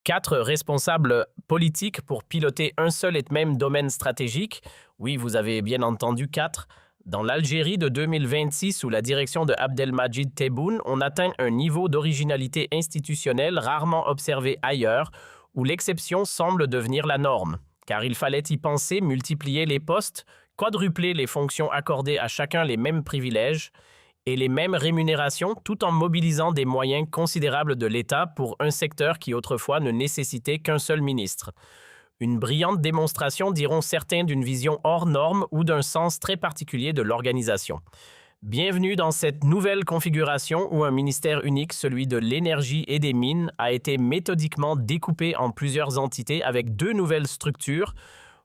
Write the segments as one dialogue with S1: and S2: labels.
S1: 4 responsables politiques pour piloter un seul et même domaine stratégique. Oui, vous avez bien entendu 4. Dans l'Algérie de 2026, sous la direction de Abdelmadjid Tebboune, on atteint un niveau d'originalité institutionnelle rarement observé ailleurs, où l'exception semble devenir la norme. Car il fallait y penser, multiplier les postes, quadrupler les fonctions accordées à chacun les mêmes privilèges et les mêmes rémunérations, tout en mobilisant des moyens considérables de l'État pour un secteur qui autrefois ne nécessitait qu'un seul ministre. Une brillante démonstration, diront certains, d'une vision hors norme ou d'un sens très particulier de l'organisation. Bienvenue dans cette nouvelle configuration où un ministère unique, celui de l'énergie et des mines, a été méthodiquement découpé en plusieurs entités avec 2 nouvelles structures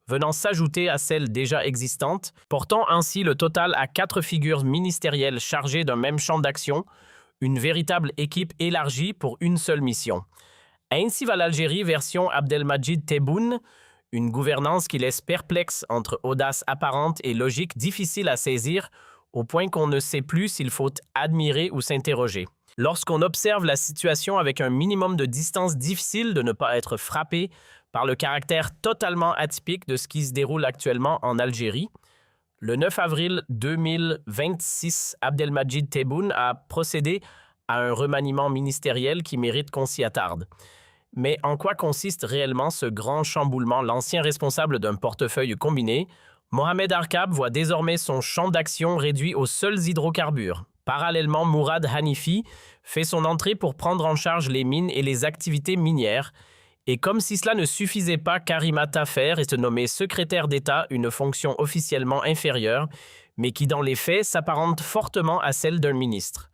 S1: venant s'ajouter à celles déjà existantes, portant ainsi le total à 4 figures ministérielles chargées d'un même champ d'action, une véritable équipe élargie pour une seule mission. Ainsi va l'Algérie version Abdelmadjid Tebboune, une gouvernance qui laisse perplexe entre audace apparente et logique difficile à saisir, au point qu'on ne sait plus s'il faut admirer ou s'interroger. Lorsqu'on observe la situation avec un minimum de distance, difficile de ne pas être frappé par le caractère totalement atypique de ce qui se déroule actuellement en Algérie. Le 9 avril 2026, Abdelmadjid Tebboune a procédé à un remaniement ministériel qui mérite qu'on s'y attarde. Mais en quoi consiste réellement ce grand chamboulement? L'ancien responsable d'un portefeuille combiné, Mohamed Arkab, voit désormais son champ d'action réduit aux seuls hydrocarbures. Parallèlement, Mourad Hanifi fait son entrée pour prendre en charge les mines et les activités minières. Et comme si cela ne suffisait pas, Karima Tafer est nommée secrétaire d'État, une fonction officiellement inférieure, mais qui dans les faits s'apparente fortement à celle d'un ministre.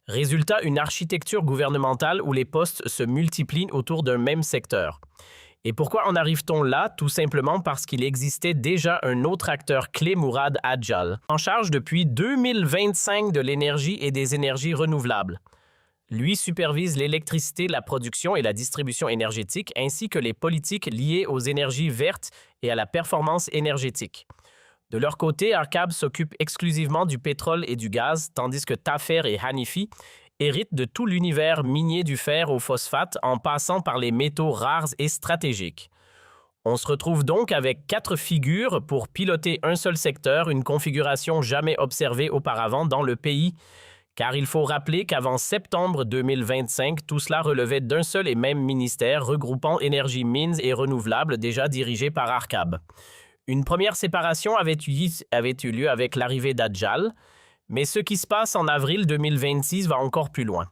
S1: Résultat, une architecture gouvernementale où les postes se multiplient autour d'un même secteur. Et pourquoi en arrive-t-on là? Tout simplement parce qu'il existait déjà un autre acteur clé, Mourad Adjal, en charge depuis 2025 de l'énergie et des énergies renouvelables. Lui supervise l'électricité, la production et la distribution énergétique, ainsi que les politiques liées aux énergies vertes et à la performance énergétique. De leur côté, Arkab s'occupe exclusivement du pétrole et du gaz, tandis que Tafer et Hanifi héritent de tout l'univers minier du fer au phosphate en passant par les métaux rares et stratégiques. On se retrouve donc avec 4 figures pour piloter un seul secteur, une configuration jamais observée auparavant dans le pays. Car il faut rappeler qu'avant septembre 2025, tout cela relevait d'un seul et même ministère regroupant énergie, mines et renouvelables déjà dirigé par Arkab. Une première séparation avait eu lieu avec l'arrivée d'Adjal, mais ce qui se passe en avril 2026 va encore plus loin.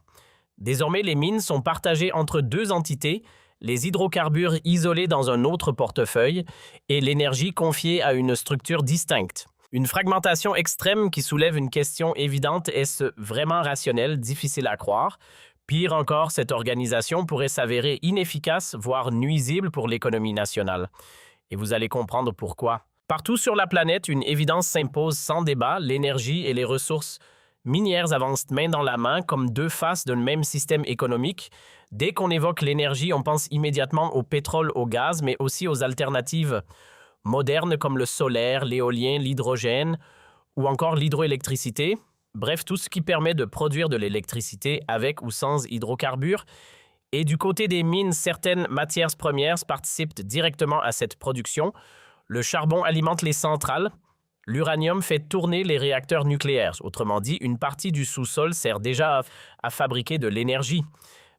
S1: Désormais, les mines sont partagées entre 2 entités, les hydrocarbures isolés dans un autre portefeuille et l'énergie confiée à une structure distincte. Une fragmentation extrême qui soulève une question évidente, est-ce vraiment rationnel, difficile à croire? Pire encore, cette organisation pourrait s'avérer inefficace, voire nuisible pour l'économie nationale. Et vous allez comprendre pourquoi. Partout sur la planète, une évidence s'impose sans débat, l'énergie et les ressources minières avancent main dans la main comme 2 faces d'un même système économique. Dès qu'on évoque l'énergie, on pense immédiatement au pétrole, au gaz, mais aussi aux alternatives modernes comme le solaire, l'éolien, l'hydrogène ou encore l'hydroélectricité. Bref, tout ce qui permet de produire de l'électricité avec ou sans hydrocarbures. Et du côté des mines, certaines matières premières participent directement à cette production. Le charbon alimente les centrales. L'uranium fait tourner les réacteurs nucléaires. Autrement dit, une partie du sous-sol sert déjà à fabriquer de l'énergie.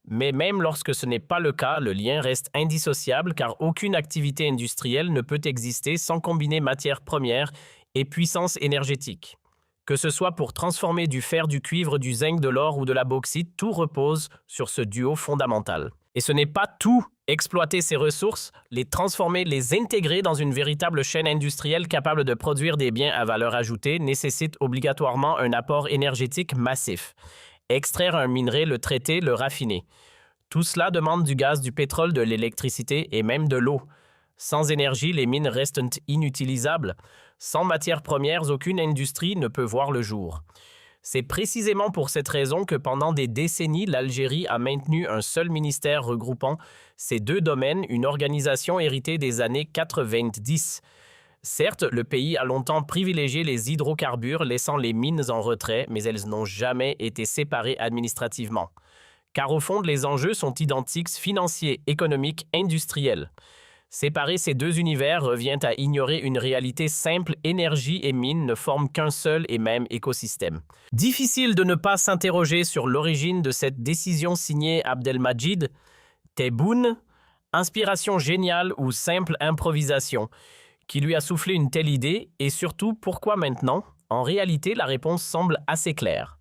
S1: Mais même lorsque ce n'est pas le cas, le lien reste indissociable car aucune activité industrielle ne peut exister sans combiner matières premières et puissance énergétique. Que ce soit pour transformer du fer, du cuivre, du zinc, de l'or ou de la bauxite, tout repose sur ce duo fondamental. Et ce n'est pas tout. Exploiter ces ressources, les transformer, les intégrer dans une véritable chaîne industrielle capable de produire des biens à valeur ajoutée nécessite obligatoirement un apport énergétique massif. Extraire un minerai, le traiter, le raffiner. Tout cela demande du gaz, du pétrole, de l'électricité et même de l'eau. Sans énergie, les mines restent inutilisables. Sans matières premières, aucune industrie ne peut voir le jour. C'est précisément pour cette raison que pendant des décennies, l'Algérie a maintenu un seul ministère regroupant ces 2 domaines, une organisation héritée des années 90. Certes, le pays a longtemps privilégié les hydrocarbures, laissant les mines en retrait, mais elles n'ont jamais été séparées administrativement. car au fond, les enjeux sont identiques financiers, économiques, industriels. Séparer ces deux univers revient à ignorer une réalité simple, énergie et mines ne forment qu'un seul et même écosystème. Difficile de ne pas s'interroger sur l'origine de cette décision signée Abdelmadjid Tebboune, inspiration géniale ou simple improvisation, qui lui a soufflé une telle idée et surtout pourquoi maintenant? En réalité, la réponse semble assez claire.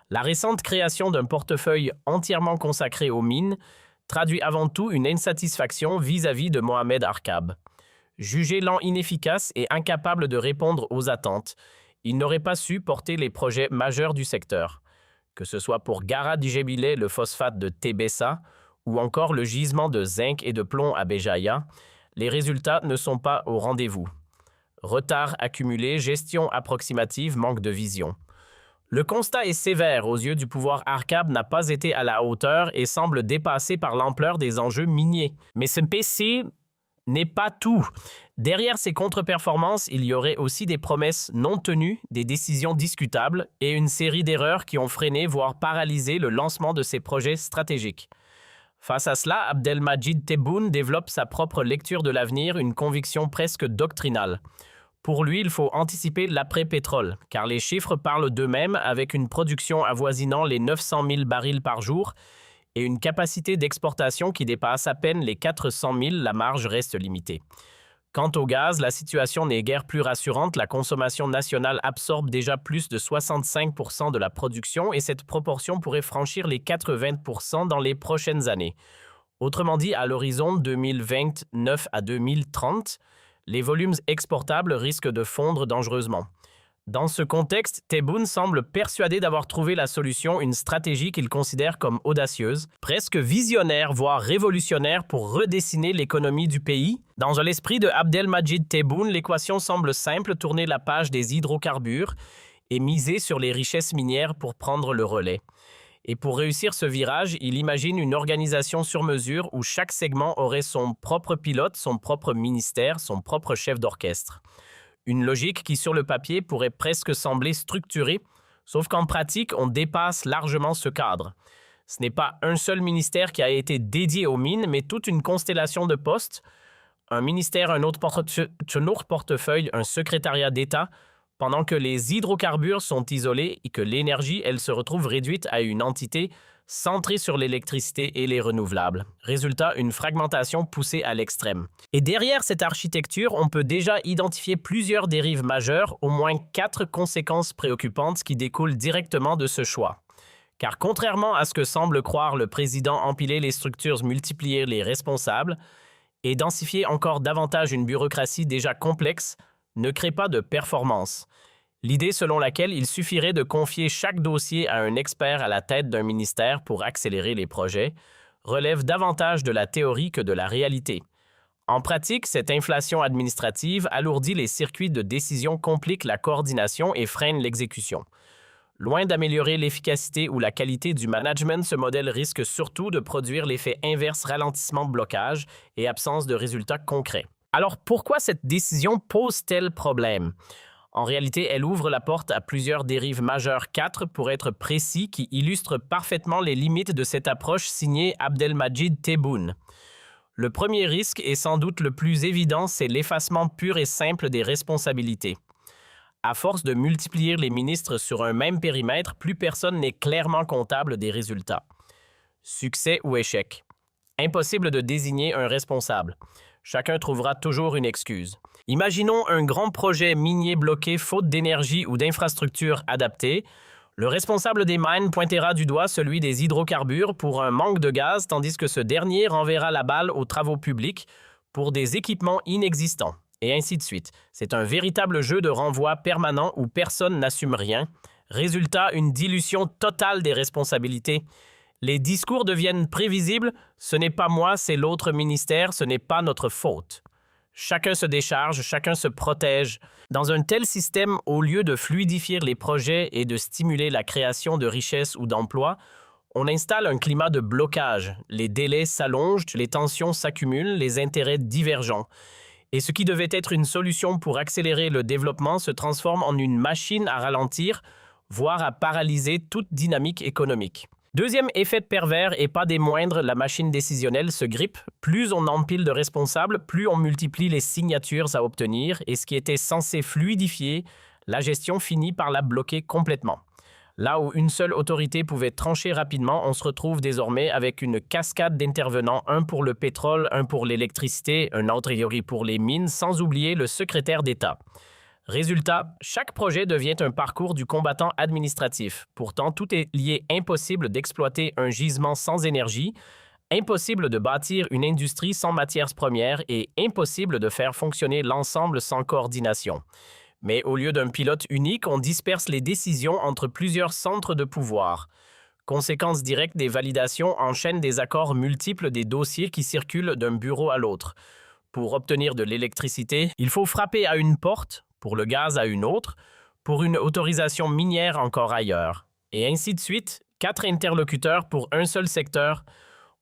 S1: La récente création d'un portefeuille entièrement consacré aux mines traduit avant tout une insatisfaction vis-à-vis de Mohamed Arkab. Jugé lent, inefficace et incapable de répondre aux attentes, il n'aurait pas su porter les projets majeurs du secteur, que ce soit pour Gara Djebile, le phosphate de Tébessa, ou encore le gisement de zinc et de plomb à Béjaïa. Les résultats ne sont pas au rendez-vous. Retard accumulé, gestion approximative, manque de vision. Le constat est sévère aux yeux du pouvoir Arkab n'a pas été à la hauteur et semble dépassé par l'ampleur des enjeux miniers. Mais ce PC n'est pas tout. Derrière ces contre-performances, il y aurait aussi des promesses non tenues, des décisions discutables et une série d'erreurs qui ont freiné, voire paralysé le lancement de ces projets stratégiques. Face à cela, Abdelmadjid Tebboune développe sa propre lecture de l'avenir, une conviction presque doctrinale. Pour lui, il faut anticiper l'après-pétrole, car les chiffres parlent d'eux-mêmes avec une production avoisinant les 900 000 barils par jour et une capacité d'exportation qui dépasse à peine les 400 000, la marge reste limitée. Quant au gaz, la situation n'est guère plus rassurante, la consommation nationale absorbe déjà plus de 65% de la production et cette proportion pourrait franchir les 80% dans les prochaines années. Autrement dit, à l'horizon 2029 à 2030, les volumes exportables risquent de fondre dangereusement. Dans ce contexte, Tebboune semble persuadé d'avoir trouvé la solution, une stratégie qu'il considère comme audacieuse, presque visionnaire, voire révolutionnaire pour redessiner l'économie du pays. Dans l'esprit de Abdelmadjid Tebboune, l'équation semble simple, tourner la page des hydrocarbures et miser sur les richesses minières pour prendre le relais. Et pour réussir ce virage, il imagine une organisation sur mesure où chaque segment aurait son propre pilote, son propre ministère, son propre chef d'orchestre. Une logique qui, sur le papier, pourrait presque sembler structurée, sauf qu'en pratique, on dépasse largement ce cadre. Ce n'est pas un seul ministère qui a été dédié aux mines, mais toute une constellation de postes, un ministère, un autre portefeuille, un secrétariat d'État, pendant que les hydrocarbures sont isolés et que l'énergie, elle, se retrouve réduite à une entité centrée sur l'électricité et les renouvelables. Résultat, une fragmentation poussée à l'extrême. Et derrière cette architecture, on peut déjà identifier plusieurs dérives majeures, au moins 4 conséquences préoccupantes qui découlent directement de ce choix. Car contrairement à ce que semble croire le président, empiler les structures, multiplier les responsables et densifier encore davantage une bureaucratie déjà complexe, ne crée pas de performance. L'idée selon laquelle il suffirait de confier chaque dossier à un expert à la tête d'un ministère pour accélérer les projets relève davantage de la théorie que de la réalité. En pratique, cette inflation administrative alourdit les circuits de décision, complique la coordination et freine l'exécution. Loin d'améliorer l'efficacité ou la qualité du management, ce modèle risque surtout de produire l'effet inverse, ralentissement, blocage et absence de résultats concrets. Alors pourquoi cette décision pose-t-elle problème? En réalité, elle ouvre la porte à plusieurs dérives majeures, 4 pour être précis, qui illustrent parfaitement les limites de cette approche signée Abdelmadjid Tebboune. Le premier risque, et sans doute le plus évident, c'est l'effacement pur et simple des responsabilités. À force de multiplier les ministres sur un même périmètre, plus personne n'est clairement comptable des résultats. Succès ou échec. Impossible de désigner un responsable. Chacun trouvera toujours une excuse. Imaginons un grand projet minier bloqué faute d'énergie ou d'infrastructures adaptées. Le responsable des mines pointera du doigt celui des hydrocarbures pour un manque de gaz, tandis que ce dernier renverra la balle aux travaux publics pour des équipements inexistants. Et ainsi de suite. C'est un véritable jeu de renvoi permanent où personne n'assume rien. Résultat, une dilution totale des responsabilités. Les discours deviennent prévisibles. Ce n'est pas moi, c'est l'autre ministère, ce n'est pas notre faute. Chacun se décharge, chacun se protège. Dans un tel système, au lieu de fluidifier les projets et de stimuler la création de richesses ou d'emplois, on installe un climat de blocage. Les délais s'allongent, les tensions s'accumulent, les intérêts divergents. Et ce qui devait être une solution pour accélérer le développement se transforme en une machine à ralentir, voire à paralyser toute dynamique économique. Deuxième effet pervers et pas des moindres, la machine décisionnelle se grippe. Plus on empile de responsables, plus on multiplie les signatures à obtenir et ce qui était censé fluidifier, la gestion finit par la bloquer complètement. Là où une seule autorité pouvait trancher rapidement, on se retrouve désormais avec une cascade d'intervenants, un pour le pétrole, un pour l'électricité, un autre pour les mines, sans oublier le secrétaire d'État. Résultat, chaque projet devient un parcours du combattant administratif. Pourtant, tout est lié impossible d'exploiter un gisement sans énergie, impossible de bâtir une industrie sans matières premières et impossible de faire fonctionner l'ensemble sans coordination. Mais au lieu d'un pilote unique, on disperse les décisions entre plusieurs centres de pouvoir. Conséquence directe des validations enchaînent des accords multiples des dossiers qui circulent d'un bureau à l'autre. Pour obtenir de l'électricité, il faut frapper à une porte, pour le gaz à une autre, pour une autorisation minière encore ailleurs. Et ainsi de suite, 4 interlocuteurs pour un seul secteur.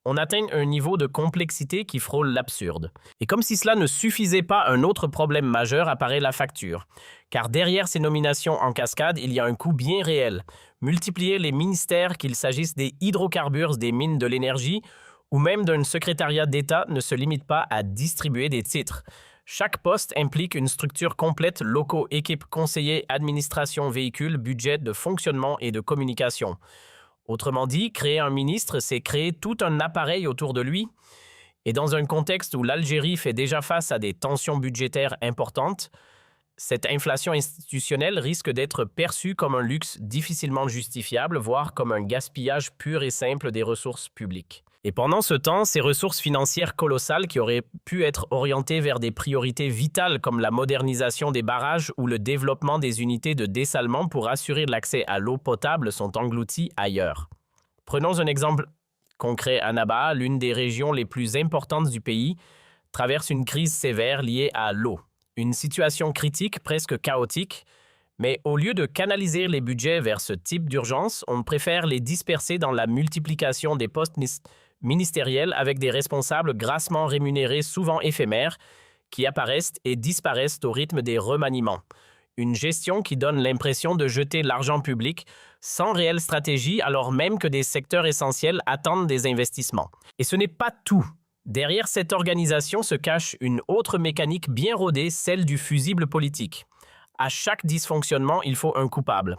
S1: On atteint un niveau de complexité qui frôle l'absurde. Et comme si cela ne suffisait pas, un autre problème majeur apparaît la facture. Car derrière ces nominations en cascade, il y a un coût bien réel. Multiplier les ministères, qu'il s'agisse des hydrocarbures, des mines de l'énergie, ou même d'un secrétariat d'État, ne se limite pas à distribuer des titres. Chaque poste implique une structure complète, locaux, équipes, conseillers, administration, véhicules, budget de fonctionnement et de communication. Autrement dit, créer un ministre, c'est créer tout un appareil autour de lui. Et dans un contexte où l'Algérie fait déjà face à des tensions budgétaires importantes, cette inflation institutionnelle risque d'être perçue comme un luxe difficilement justifiable, voire comme un gaspillage pur et simple des ressources publiques. Et pendant ce temps, ces ressources financières colossales qui auraient pu être orientées vers des priorités vitales comme la modernisation des barrages ou le développement des unités de dessalement pour assurer l'accès à l'eau potable sont englouties ailleurs. Prenons un exemple concret. Annaba, l'une des régions les plus importantes du pays, traverse une crise sévère liée à l'eau. Une situation critique, presque chaotique, mais au lieu de canaliser les budgets vers ce type d'urgence, on préfère les disperser dans la multiplication des postes ministériels avec des responsables grassement rémunérés, souvent éphémères, qui apparaissent et disparaissent au rythme des remaniements. Une gestion qui donne l'impression de jeter l'argent public sans réelle stratégie alors même que des secteurs essentiels attendent des investissements. Et ce n'est pas tout. Derrière cette organisation se cache une autre mécanique bien rodée, celle du fusible politique. À chaque dysfonctionnement, il faut un coupable.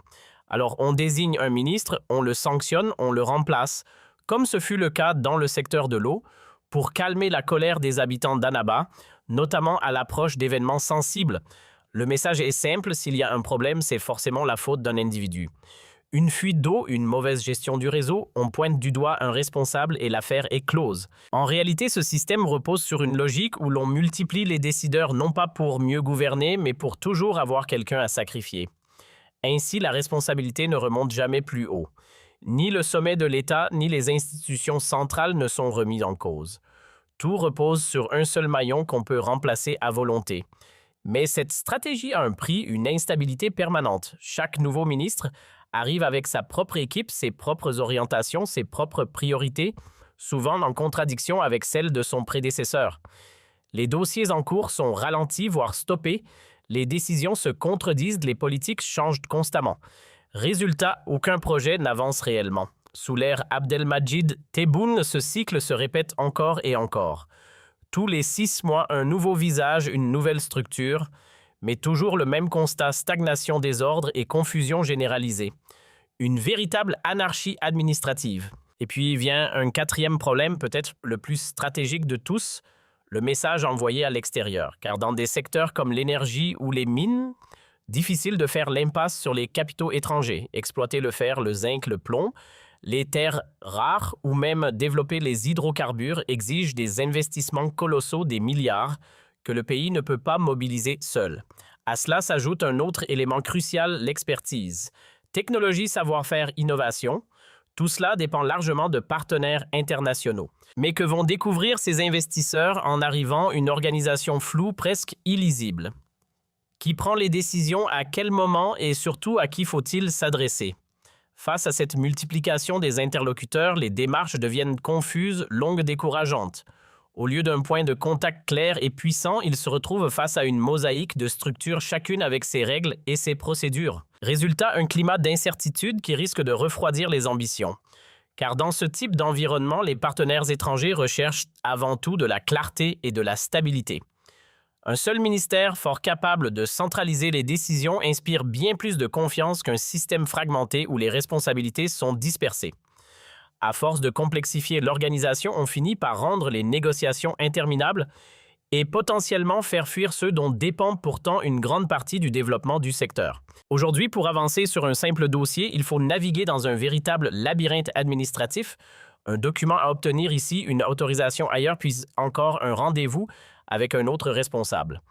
S1: Alors on désigne un ministre, on le sanctionne, on le remplace, comme ce fut le cas dans le secteur de l'eau, pour calmer la colère des habitants d'Annaba, notamment à l'approche d'événements sensibles. Le message est simple, s'il y a un problème, c'est forcément la faute d'un individu. Une fuite d'eau, une mauvaise gestion du réseau, on pointe du doigt un responsable et l'affaire est close. En réalité, ce système repose sur une logique où l'on multiplie les décideurs non pas pour mieux gouverner, mais pour toujours avoir quelqu'un à sacrifier. Ainsi, la responsabilité ne remonte jamais plus haut. Ni le sommet de l'État, ni les institutions centrales ne sont remis en cause. Tout repose sur un seul maillon qu'on peut remplacer à volonté. Mais cette stratégie a un prix, une instabilité permanente. Chaque nouveau ministre arrive avec sa propre équipe, ses propres orientations, ses propres priorités, souvent en contradiction avec celles de son prédécesseur. Les dossiers en cours sont ralentis, voire stoppés. Les décisions se contredisent, les politiques changent constamment. Résultat, aucun projet n'avance réellement. Sous l'ère Abdelmadjid Tebboune, ce cycle se répète encore et encore. Tous les 6 mois, un nouveau visage, une nouvelle structure, mais toujours le même constat, stagnation des ordres et confusion généralisée. Une véritable anarchie administrative. Et puis vient un 4e problème, peut-être le plus stratégique de tous, le message envoyé à l'extérieur. Car dans des secteurs comme l'énergie ou les mines, difficile de faire l'impasse sur les capitaux étrangers, exploiter le fer, le zinc, le plomb. Les terres rares ou même développer les hydrocarbures exigent des investissements colossaux, des milliards, que le pays ne peut pas mobiliser seul. À cela s'ajoute un autre élément crucial, l'expertise. Technologie, savoir-faire, innovation. Tout cela dépend largement de partenaires internationaux. Mais que vont découvrir ces investisseurs en arrivant? Une organisation floue, presque illisible. Qui prend les décisions, à quel moment et surtout à qui faut-il s'adresser? Face à cette multiplication des interlocuteurs, les démarches deviennent confuses, longues, décourageantes. Au lieu d'un point de contact clair et puissant, ils se retrouvent face à une mosaïque de structures, chacune avec ses règles et ses procédures. Résultat, un climat d'incertitude qui risque de refroidir les ambitions. Car dans ce type d'environnement, les partenaires étrangers recherchent avant tout de la clarté et de la stabilité. Un seul ministère fort capable de centraliser les décisions inspire bien plus de confiance qu'un système fragmenté où les responsabilités sont dispersées. À force de complexifier l'organisation, on finit par rendre les négociations interminables et potentiellement faire fuir ceux dont dépend pourtant une grande partie du développement du secteur. Aujourd'hui, pour avancer sur un simple dossier, il faut naviguer dans un véritable labyrinthe administratif. Un document à obtenir ici, une autorisation ailleurs, puis encore un rendez-vous avec un autre responsable.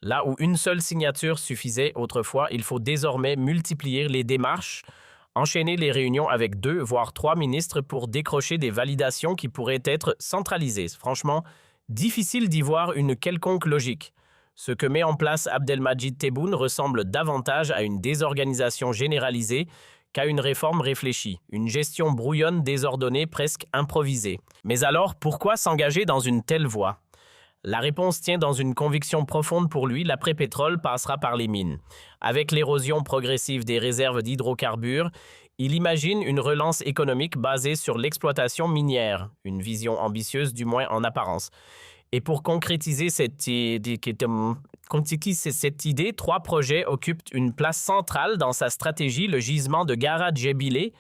S1: Là où une seule signature suffisait autrefois, il faut désormais multiplier les démarches, enchaîner les réunions avec 2 voire 3 ministres pour décrocher des validations qui pourraient être centralisées. Franchement, difficile d'y voir une quelconque logique. Ce que met en place Abdelmadjid Tebboune ressemble davantage à une désorganisation généralisée qu'à une réforme réfléchie, une gestion brouillonne, désordonnée, presque improvisée. Mais alors, pourquoi s'engager dans une telle voie? La réponse tient dans une conviction profonde pour lui, l'après-pétrole passera par les mines. Avec l'érosion progressive des réserves d'hydrocarbures, il imagine une relance économique basée sur l'exploitation minière, une vision ambitieuse du moins en apparence. Et pour concrétiser cette idée, 3 projets occupent une place centrale dans sa stratégie, le gisement de Gara Djebile,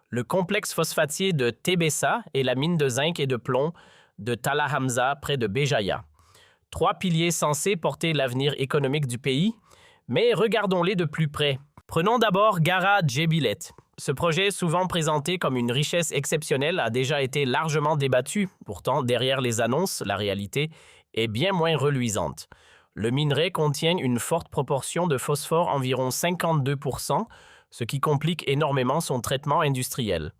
S1: le complexe phosphatier de Tébessa et la mine de zinc et de plomb de Talla Hamza près de Béjaïa. 3 piliers censés porter l'avenir économique du pays, mais regardons-les de plus près. Prenons d'abord Gara Djebilet. Ce projet, souvent présenté comme une richesse exceptionnelle, a déjà été largement débattu. Pourtant, derrière les annonces, la réalité est bien moins reluisante. Le minerai contient une forte proportion de phosphore, environ 52%, ce qui complique énormément son traitement industriel.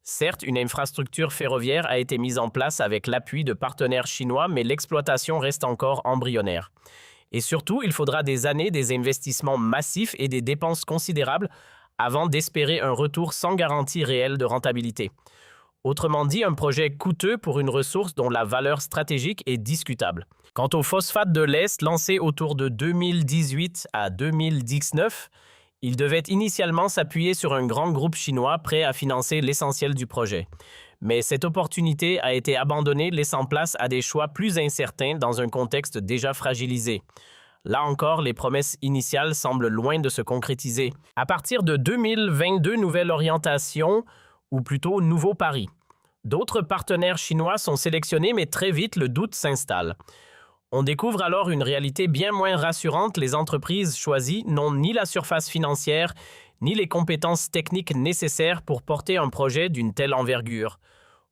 S1: Certes, une infrastructure ferroviaire a été mise en place avec l'appui de partenaires chinois, mais l'exploitation reste encore embryonnaire. Et surtout, il faudra des années, des investissements massifs et des dépenses considérables avant d'espérer un retour sans garantie réelle de rentabilité. Autrement dit, un projet coûteux pour une ressource dont la valeur stratégique est discutable. Quant au phosphate de l'Est, lancé autour de 2018 à 2019, il devait initialement s'appuyer sur un grand groupe chinois prêt à financer l'essentiel du projet. Mais cette opportunité a été abandonnée, laissant place à des choix plus incertains dans un contexte déjà fragilisé. Là encore, les promesses initiales semblent loin de se concrétiser. À partir de 2022, nouvelle orientation, ou plutôt nouveau pari. D'autres partenaires chinois sont sélectionnés, mais très vite, le doute s'installe. On découvre alors une réalité bien moins rassurante. Les entreprises choisies n'ont ni la surface financière, ni les compétences techniques nécessaires pour porter un projet d'une telle envergure.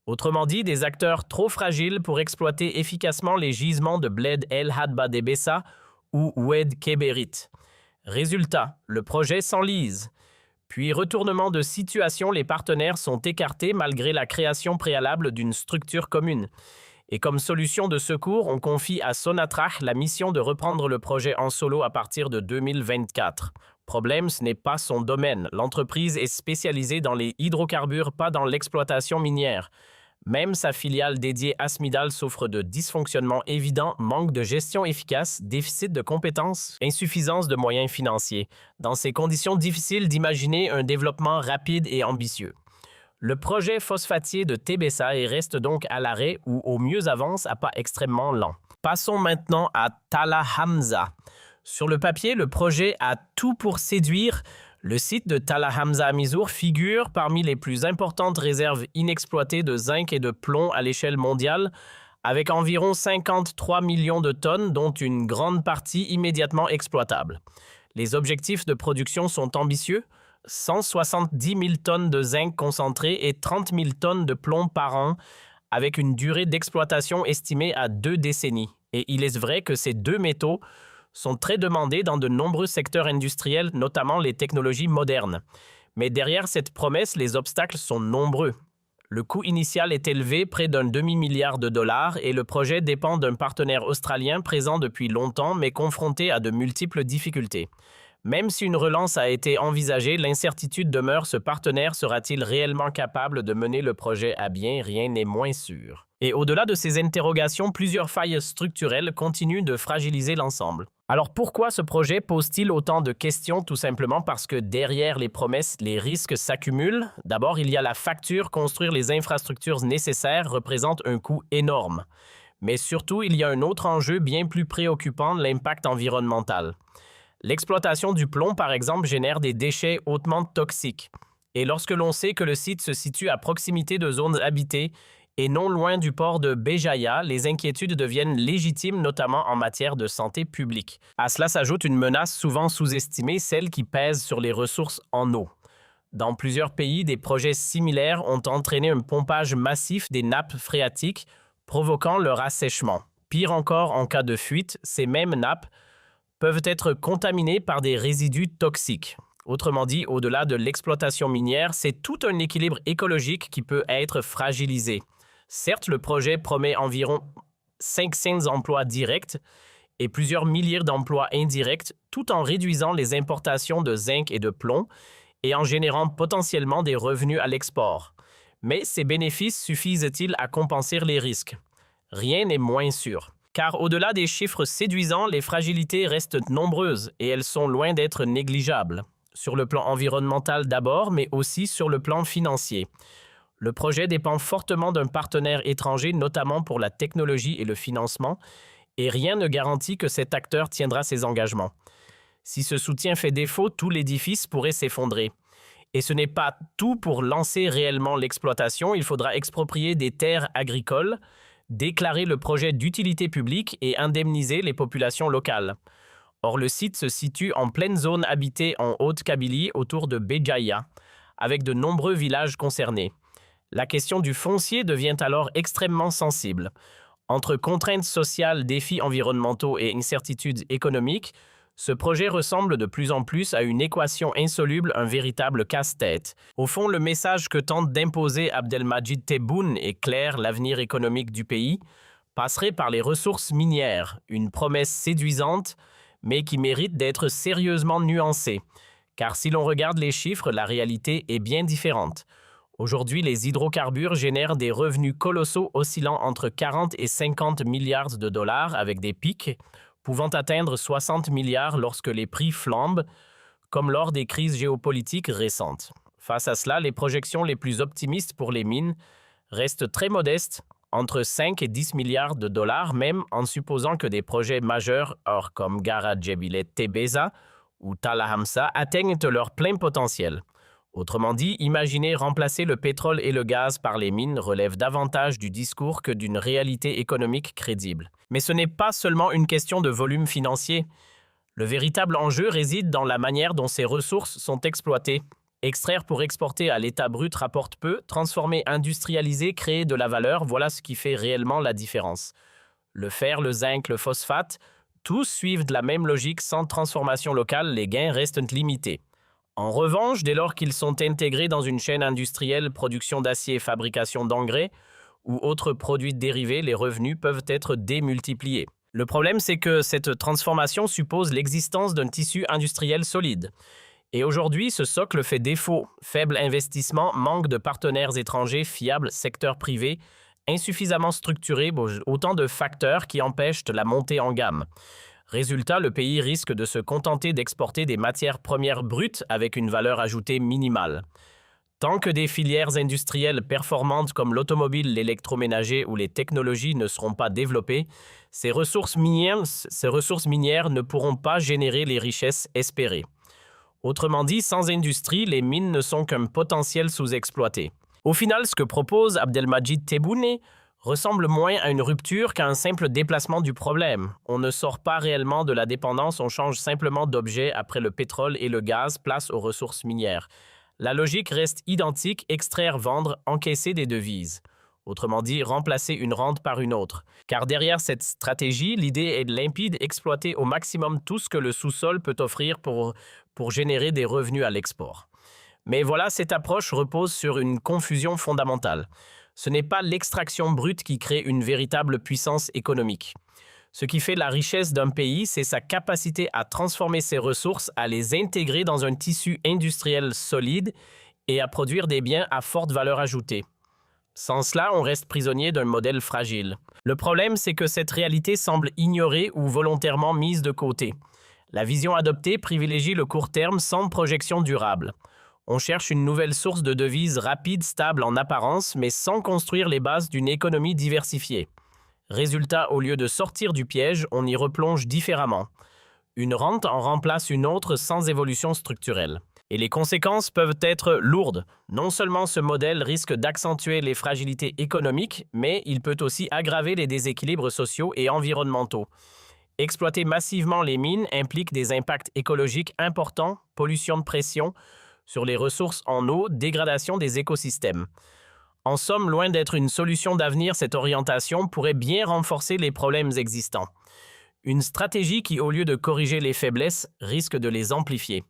S1: Autrement dit, des acteurs trop fragiles pour exploiter efficacement les gisements de Bled El Hadba d'Ebessa ou Oued Kéberit. Résultat, le projet s'enlise. Puis, retournement de situation, les partenaires sont écartés malgré la création préalable d'une structure commune. Et comme solution de secours, on confie à Sonatrach la mission de reprendre le projet en solo à partir de 2024. Problème, ce n'est pas son domaine. L'entreprise est spécialisée dans les hydrocarbures, pas dans l'exploitation minière. Même sa filiale dédiée Asmidal souffre de dysfonctionnements évidents, manque de gestion efficace, déficit de compétences, insuffisance de moyens financiers. Dans ces conditions, difficile d'imaginer un développement rapide et ambitieux. Le projet phosphatier de Tébessa reste donc à l'arrêt ou au mieux avance à pas extrêmement lent. Passons maintenant à Talla Hamza. Sur le papier, le projet a tout pour séduire. Le site de Talla Hamza à Mizour figure parmi les plus importantes réserves inexploitées de zinc et de plomb à l'échelle mondiale, avec environ 53 millions de tonnes, dont une grande partie immédiatement exploitable. Les objectifs de production sont ambitieux. 170 000 tonnes de zinc concentré et 30 000 tonnes de plomb par an, avec une durée d'exploitation estimée à 2 décennies. Et il est vrai que ces 2 métaux sont très demandés dans de nombreux secteurs industriels, notamment les technologies modernes. Mais derrière cette promesse, les obstacles sont nombreux. Le coût initial est élevé, près d'un demi-milliard de dollars, et le projet dépend d'un partenaire australien présent depuis longtemps, mais confronté à de multiples difficultés. Même si une relance a été envisagée, l'incertitude demeure. Ce partenaire sera-t-il réellement capable de mener le projet à bien? Rien n'est moins sûr. Et au-delà de ces interrogations, plusieurs failles structurelles continuent de fragiliser l'ensemble. Alors pourquoi ce projet pose-t-il autant de questions? Tout simplement parce que derrière les promesses, les risques s'accumulent. D'abord, il y a la facture. Construire les infrastructures nécessaires représente un coût énorme. Mais surtout, il y a un autre enjeu bien plus préoccupant, l'impact environnemental. L'exploitation du plomb, par exemple, génère des déchets hautement toxiques. Et lorsque l'on sait que le site se situe à proximité de zones habitées et non loin du port de Béjaïa, les inquiétudes deviennent légitimes, notamment en matière de santé publique. À cela s'ajoute une menace souvent sous-estimée, celle qui pèse sur les ressources en eau. Dans plusieurs pays, des projets similaires ont entraîné un pompage massif des nappes phréatiques, provoquant leur assèchement. Pire encore, en cas de fuite, ces mêmes nappes peuvent être contaminées par des résidus toxiques. Autrement dit, au-delà de l'exploitation minière, c'est tout un équilibre écologique qui peut être fragilisé. Certes, le projet promet environ 500 emplois directs et plusieurs milliers d'emplois indirects, tout en réduisant les importations de zinc et de plomb et en générant potentiellement des revenus à l'export. Mais ces bénéfices suffisent-ils à compenser les risques? Rien n'est moins sûr. Car au-delà des chiffres séduisants, les fragilités restent nombreuses et elles sont loin d'être négligeables. Sur le plan environnemental d'abord, mais aussi sur le plan financier. Le projet dépend fortement d'un partenaire étranger, notamment pour la technologie et le financement, et rien ne garantit que cet acteur tiendra ses engagements. Si ce soutien fait défaut, tout l'édifice pourrait s'effondrer. Et ce n'est pas tout. Pour lancer réellement l'exploitation, il faudra exproprier des terres agricoles, déclarer le projet d'utilité publique et indemniser les populations locales. Or, le site se situe en pleine zone habitée en Haute-Kabylie autour de Béjaïa, avec de nombreux villages concernés. La question du foncier devient alors extrêmement sensible. Entre contraintes sociales, défis environnementaux et incertitudes économiques, ce projet ressemble de plus en plus à une équation insoluble, un véritable casse-tête. Au fond, le message que tente d'imposer Abdelmadjid Tebboune est clair: l'avenir économique du pays passerait par les ressources minières, une promesse séduisante, mais qui mérite d'être sérieusement nuancée. Car si l'on regarde les chiffres, la réalité est bien différente. Aujourd'hui, les hydrocarbures génèrent des revenus colossaux oscillant entre 40 et 50 milliards de dollars, avec des pics pouvant atteindre 60 milliards lorsque les prix flambent, comme lors des crises géopolitiques récentes. Face à cela, les projections les plus optimistes pour les mines restent très modestes, entre 5 et 10 milliards de dollars, même en supposant que des projets majeurs, comme Gara Djebilet Tebeza ou Tala Hamsa, atteignent leur plein potentiel. Autrement dit, imaginer remplacer le pétrole et le gaz par les mines relève davantage du discours que d'une réalité économique crédible. Mais ce n'est pas seulement une question de volume financier. Le véritable enjeu réside dans la manière dont ces ressources sont exploitées. Extraire pour exporter à l'état brut rapporte peu, transformer, industrialiser, créer de la valeur, voilà ce qui fait réellement la différence. Le fer, le zinc, le phosphate, tous suivent de la même logique. Sans transformation locale, les gains restent limités. En revanche, dès lors qu'ils sont intégrés dans une chaîne industrielle, production d'acier, fabrication d'engrais ou autres produits dérivés, les revenus peuvent être démultipliés. Le problème, c'est que cette transformation suppose l'existence d'un tissu industriel solide. Et aujourd'hui, ce socle fait défaut. Faible investissement, manque de partenaires étrangers fiables, secteur privé, insuffisamment structuré, autant de facteurs qui empêchent la montée en gamme. Résultat, le pays risque de se contenter d'exporter des matières premières brutes avec une valeur ajoutée minimale. Tant que des filières industrielles performantes comme l'automobile, l'électroménager ou les technologies ne seront pas développées, ces ressources minières ne pourront pas générer les richesses espérées. Autrement dit, sans industrie, les mines ne sont qu'un potentiel sous-exploité. Au final, ce que propose Abdelmadjid Tebboune ressemble moins à une rupture qu'à un simple déplacement du problème. On ne sort pas réellement de la dépendance, on change simplement d'objet. Après le pétrole et le gaz, place aux ressources minières. La logique reste identique: extraire, vendre, encaisser des devises. Autrement dit, remplacer une rente par une autre. Car derrière cette stratégie, l'idée est limpide: exploiter au maximum tout ce que le sous-sol peut offrir pour générer des revenus à l'export. Mais voilà, cette approche repose sur une confusion fondamentale. Ce n'est pas l'extraction brute qui crée une véritable puissance économique. Ce qui fait la richesse d'un pays, c'est sa capacité à transformer ses ressources, à les intégrer dans un tissu industriel solide et à produire des biens à forte valeur ajoutée. Sans cela, on reste prisonnier d'un modèle fragile. Le problème, c'est que cette réalité semble ignorée ou volontairement mise de côté. La vision adoptée privilégie le court terme sans projection durable. On cherche une nouvelle source de devises rapide, stable en apparence, mais sans construire les bases d'une économie diversifiée. Résultat, au lieu de sortir du piège, on y replonge différemment. Une rente en remplace une autre sans évolution structurelle. Et les conséquences peuvent être lourdes. Non seulement ce modèle risque d'accentuer les fragilités économiques, mais il peut aussi aggraver les déséquilibres sociaux et environnementaux. Exploiter massivement les mines implique des impacts écologiques importants, pollution de pression sur les ressources en eau, dégradation des écosystèmes. En somme, loin d'être une solution d'avenir, cette orientation pourrait bien renforcer les problèmes existants. Une stratégie qui, au lieu de corriger les faiblesses, risque de les amplifier.